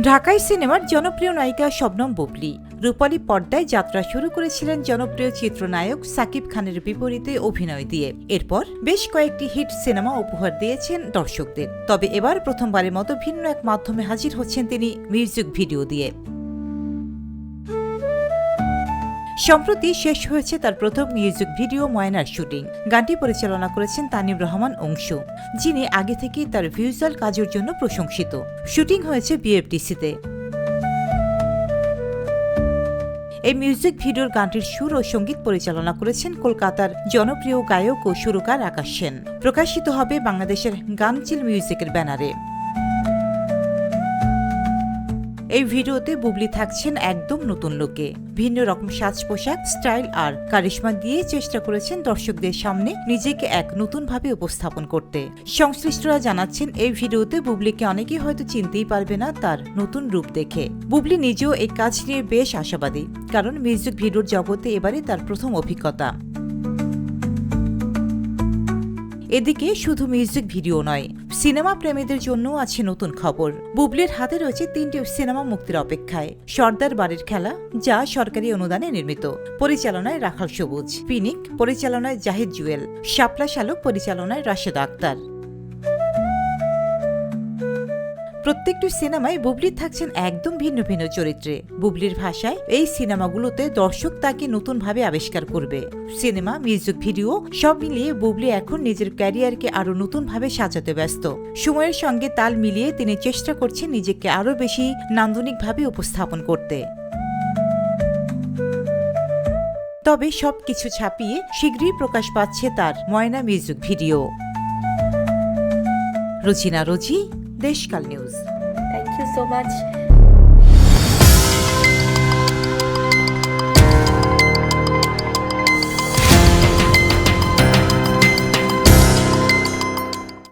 ঢাকাই সিনেমার জনপ্রিয় নায়িকা শবনম বুবলি রূপালী পর্দায় যাত্রা শুরু করেছিলেন জনপ্রিয় চিত্রনায়ক সাকিব খানের বিপরীতে অভিনয় দিয়ে। এরপর বেশ কয়েকটি হিট সিনেমা উপহার দিয়েছেন দর্শকদের। তবে এবার প্রথমবারের মতো ভিন্ন এক মাধ্যমে হাজির হচ্ছেন তিনি মিউজিক ভিডিও দিয়ে। সম্প্রতি শেষ হয়েছে তার প্রথম মিউজিক ভিডিও ময়নার শুটিং। গানটি পরিচালনা করেছেন তানিম রহমান অংশু, যিনি আগে থেকেই তার ভিজুয়াল কাজের জন্য প্রশংসিত। শুটিং হয়েছে বিএফডিসিতে। এই মিউজিক ভিডিওর গানটির সুর ও সঙ্গীত পরিচালনা করেছেন কলকাতার জনপ্রিয় গায়ক ও সুরকার আকাশ সেন। প্রকাশিত হবে বাংলাদেশের গানচিল মিউজিকের ব্যানারে। এই ভিডিওতে বুবলি থাকছেন একদম নতুন লুকে। ভিন্ন রকম সাজ পোশাক, স্টাইল আর কারিশমা দিয়ে চেষ্টা করেছেন দর্শকদের সামনে নিজেকে এক নতুনভাবে উপস্থাপন করতে। সংশ্লিষ্টরা জানাচ্ছেন এই ভিডিওতে বুবলিকে অনেকেই হয়তো চিনতেই পারবে না তার নতুন রূপ দেখে। বুবলি নিজেও এই কাজ নিয়ে বেশ আশাবাদী, কারণ মিউজিক ভিডিওর জগতে এবারে তার প্রথম অভিজ্ঞতা। এদিকে শুধু মিউজিক ভিডিও নয়, সিনেমা প্রেমীদের জন্য আছে নতুন খবর। বুবলির হাতে রয়েছে 3টি সিনেমা মুক্তির অপেক্ষায়। সর্দার বাড়ির খেলা, যা সরকারি অনুদানে নির্মিত, পরিচালনায় রাখাল সবুজ, পিনিক পরিচালনায় জাহিদ জুয়েল, শাপলা শালক পরিচালনায় রাশেদা আক্তার। প্রত্যেকটি সিনেমায় বুবলি থাকছেন একদম ভিন্ন ভিন্ন চরিত্রে। বুবলির ভাষায় এই সিনেমাগুলোতে দর্শক তাকে নতুনভাবে আবিষ্কার করবে। সিনেমা, মিউজিক ভিডিও সব মিলিয়ে বুবলি এখন নিজের ক্যারিয়ারকে আরো নতুনভাবে সাজাতে ব্যস্ত। সময়ের সঙ্গে তাল মিলিয়ে তিনি চেষ্টা করছেন নিজেকে আরো বেশি নান্দনিকভাবে উপস্থাপন করতে। তবে সবকিছু ছাপিয়ে শীঘ্রই প্রকাশ পাচ্ছে তার Moyna music video. Rozina Rosy, Deshkal news. Thank you so much.